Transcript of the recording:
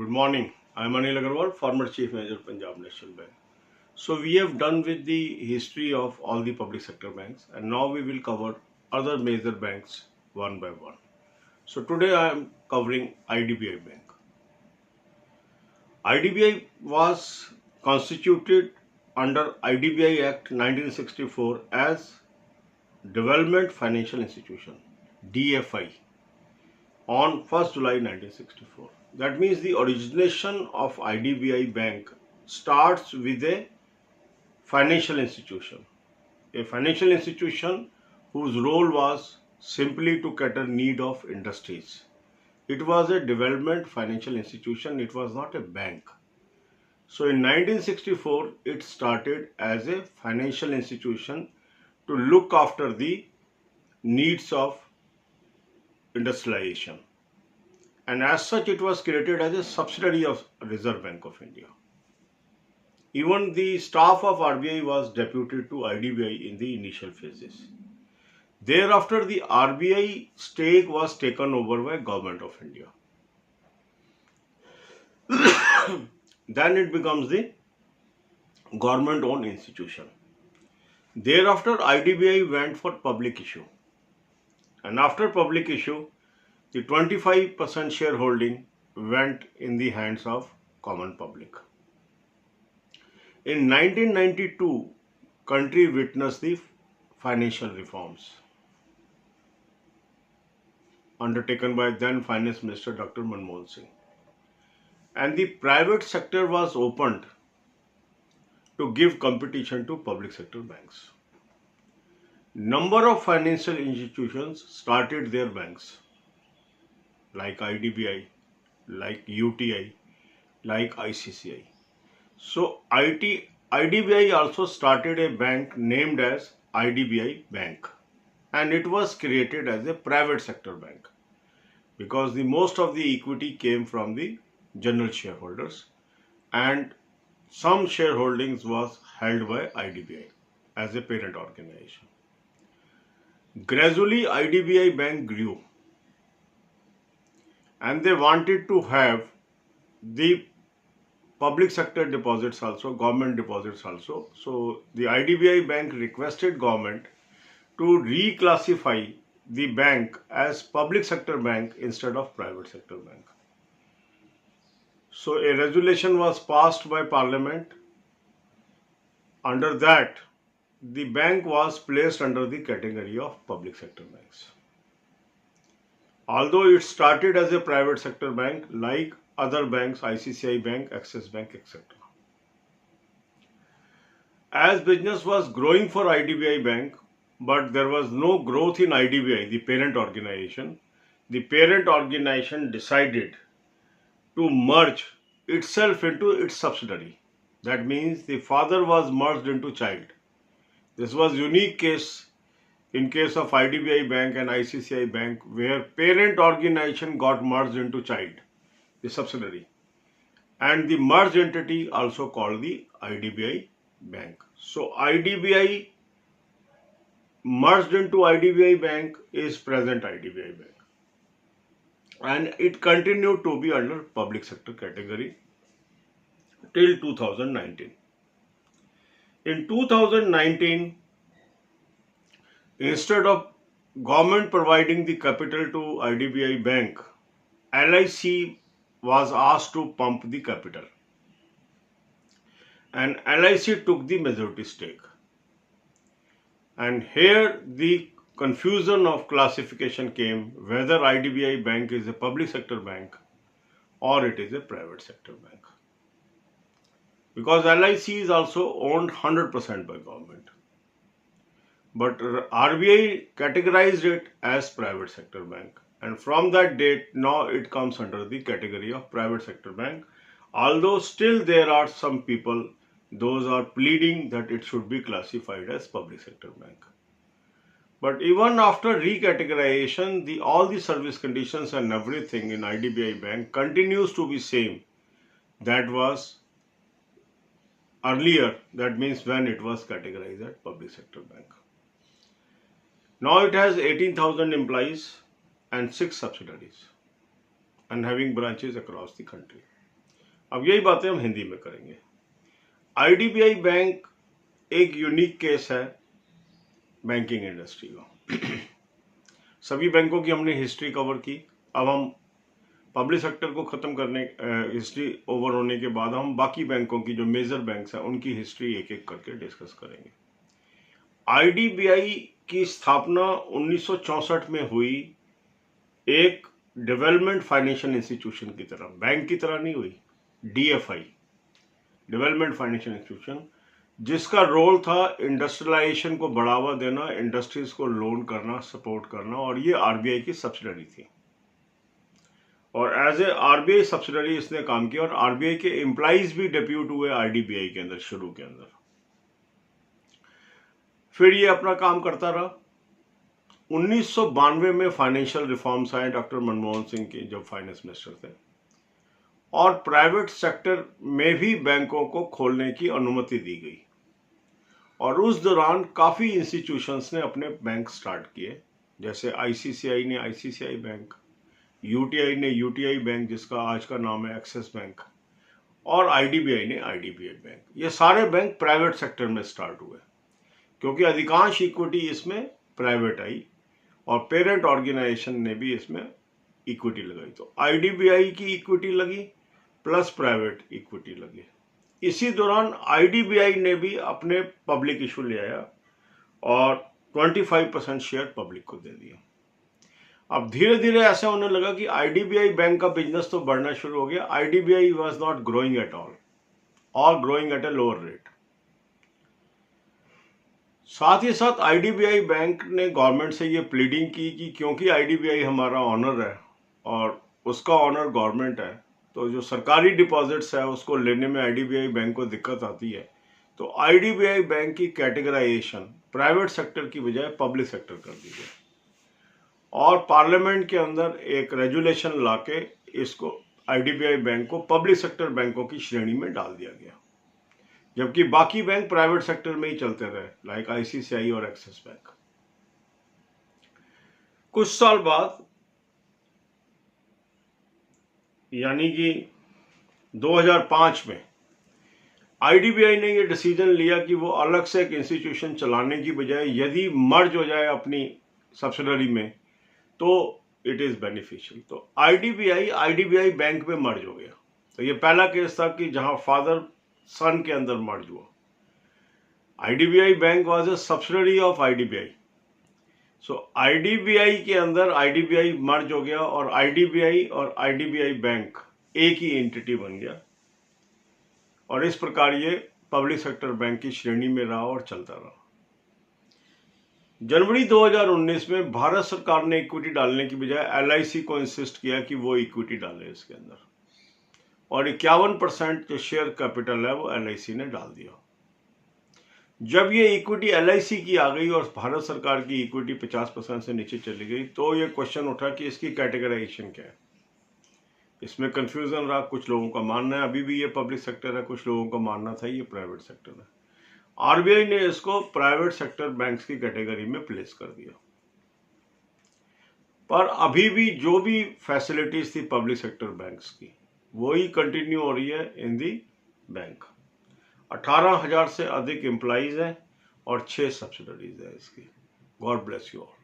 Good morning. I am Anil Agarwal, former Chief Manager, Punjab National Bank. So we have done with the history of all the public sector banks, and now we will cover other major banks one by one. So today I am covering IDBI Bank. IDBI was constituted under IDBI Act 1964 as Development Financial Institution (DFI) on 1st July 1964. That means the origination of IDBI Bank starts with a financial institution. A financial institution whose role was simply to cater need of industries. It was a development financial institution, it was not a bank. So in 1964, it started as a financial institution to look after the needs of industrialization. And as such, it was created as a subsidiary of Reserve Bank of India. Even the staff of RBI was deputed to IDBI in the initial phases. Thereafter, the RBI stake was taken over by Government of India. Then it becomes the government-owned institution. Thereafter, IDBI went for public issue. And after public issue, the 25% shareholding went in the hands of common public. In 1992, country witnessed the financial reforms undertaken by then Finance Minister Dr. Manmohan Singh. And the private sector was opened to give competition to public sector banks. Number of financial institutions started their banks like IDBI, like UTI, like ICCI. So IDBI also started a bank named as IDBI Bank, and it was created as a private sector bank because the most of the equity came from the general shareholders and some shareholdings was held by IDBI as a parent organization. Gradually IDBI Bank grew and they wanted to have the public sector deposits also, government deposits also. So the IDBI Bank requested government to reclassify the bank as public sector bank instead of private sector bank. So a resolution was passed by Parliament. Under that, the bank was placed under the category of public sector banks. Although it started as a private sector bank like other banks, ICCI Bank, Axis Bank, etc. As business was growing for IDBI Bank, but there was no growth in IDBI, the parent organization, the parent organization decided to merge itself into its subsidiary. That means the father was merged into child. This was unique case in case of IDBI Bank and ICCI Bank where parent organization got merged into child, the subsidiary. And the merged entity also called the IDBI Bank. So IDBI merged into IDBI Bank is present IDBI Bank. And it continued to be under public sector category till 2019. In 2019, instead of government providing the capital to IDBI Bank, LIC was asked to pump the capital. And LIC took the majority stake. And here the confusion of classification came whether IDBI Bank is a public sector bank or it is a private sector bank. Because LIC is also owned 100% by government. But RBI categorized it as private sector bank. And from that date, now it comes under the category of private sector bank. Although still there are some people, those are pleading that it should be classified as public sector bank. But even after recategorization, all the service conditions and everything in IDBI Bank continues to be same. That was earlier, that means when it was categorized as public sector bank. Now it has 18,000 employees and 6 subsidiaries and having branches across the country. अब यही बातें हम हिंदी में करेंगे। IDBI bank एक unique case है banking industry का। सभी बैंकों की हमने हिस्ट्री कवर की। अब हम पब्लिक सेक्टर को ख़त्म करने हिस्ट्री ओवर होने के बाद हम बाकी बैंकों की जो मेजर बैंक्स हैं उनकी हिस्ट्री एक एक करके डिस्कस करेंगे। आईडीबीआई की स्थापना 1964 में हुई एक डेवलपमेंट फाइनेंशियल इंस्टीट्यूशन की तरह, बैंक की तरह नहीं हुई, डीएफआई, डेवलपमेंट फाइनेंशियल इंस्टीट्यूशन, जिसका रोल था इंडस्ट्रियलाइजेशन को बढ़ावा देना, इंडस्ट्रीज को लोन करना, सपोर्ट करना, और ये आरबीआई की सब्सिडरी थी। और एज ए आरबीआई सब्सिडरी इसने काम किया और आरबीआई के एम्प्लॉइज भी डेप्यूट हुए आईडीबीआई के अंदर शुरू के अंदर। फिर ये अपना काम करता रहा। 1992 में फाइनेंशियल रिफॉर्म्स आए डॉक्टर मनमोहन सिंह के, जब फाइनेंस मिनिस्टर थे, और प्राइवेट सेक्टर में भी बैंकों को खोलने की अनुमति दी गई। और उस दौरान काफ़ी इंस्टीट्यूशंस ने अपने बैंक स्टार्ट किए, जैसे आईसीसीआई ने आईसीसीआई बैंक, यूटीआई ने यूटीआई बैंक जिसका आज का नाम है एक्सिस बैंक, और आईडीबीआई ने आईडीबीआई बैंक। ये सारे बैंक प्राइवेट सेक्टर में स्टार्ट हुए क्योंकि अधिकांश इक्विटी इसमें प्राइवेट आई और पेरेंट ऑर्गेनाइजेशन ने भी इसमें इक्विटी लगाई। तो आईडीबीआई की इक्विटी लगी प्लस प्राइवेट इक्विटी लगी। इसी दौरान आईडीबीआई ने भी अपने पब्लिक इशू ले आया और 25% शेयर पब्लिक को दे दिया। अब धीरे धीरे ऐसा होने लगा कि आईडीबीआई बैंक का बिजनेस तो बढ़ना शुरू हो गया। IDBI was not growing at all और growing at a lower rate. साथ ही साथ आईडीबीआई बैंक ने गवर्नमेंट से ये प्लीडिंग की कि क्योंकि आईडीबीआई हमारा ऑनर है और उसका ऑनर गवर्नमेंट है, तो जो सरकारी डिपॉजिट्स है उसको लेने में आईडीबीआई बैंक को दिक्कत आती है। तो आईडीबीआई बैंक की कैटेगराइजेशन प्राइवेट सेक्टर की बजाय पब्लिक सेक्टर कर दी गई और पार्लियामेंट के अंदर एक रेजुलेशन लाके इसको आईडीबीआई बैंक को पब्लिक सेक्टर बैंकों की श्रेणी में डाल दिया गया, जबकि बाकी बैंक प्राइवेट सेक्टर में ही चलते रहे, लाइक आईसीसीआई और एक्सिस बैंक। कुछ साल बाद यानी कि 2005 में आईडीबीआई ने ये डिसीजन लिया कि वो अलग से एक इंस्टीट्यूशन चलाने की बजाय यदि मर्ज हो जाए अपनी सब्सिडरी में तो इट इज बेनिफिशियल। तो आईडीबीआई बैंक में मर्ज हो गया। तो ये पहला केस था कि जहां फादर सन के अंदर मर्ज हुआ। IDBI bank was a subsidiary of IDBI. So IDBI के अंदर आईडीबीआई मर्ज हो गया और आईडीबीआई बैंक एक ही एंटिटी बन गया और इस प्रकार ये पब्लिक सेक्टर बैंक की श्रेणी में रहा और चलता रहा। जनवरी 2019 में भारत सरकार ने इक्विटी डालने की बजाय एलआईसी को इंसिस्ट किया कि वो इक्विटी डाले इसके अंदर, और 51% जो शेयर कैपिटल है वो एलआईसी ने डाल दिया। जब ये इक्विटी एलआईसी की आ गई और भारत सरकार की इक्विटी 50% से नीचे चली गई तो ये क्वेश्चन उठा कि इसकी कैटेगराइजेशन क्या है। इसमें कंफ्यूजन रहा। कुछ लोगों का मानना है अभी भी ये पब्लिक सेक्टर है, कुछ लोगों का मानना था ये प्राइवेट सेक्टर है। आरबीआई ने इसको प्राइवेट सेक्टर बैंक्स की कैटेगरी में प्लेस कर दिया, पर अभी भी जो भी फैसिलिटीज थी पब्लिक सेक्टर बैंक्स की वही कंटिन्यू हो रही है इन दी बैंक। 18,000 से अधिक एम्प्लॉइज हैं और 6 सब्सिडरीज है इसकी। God bless you all.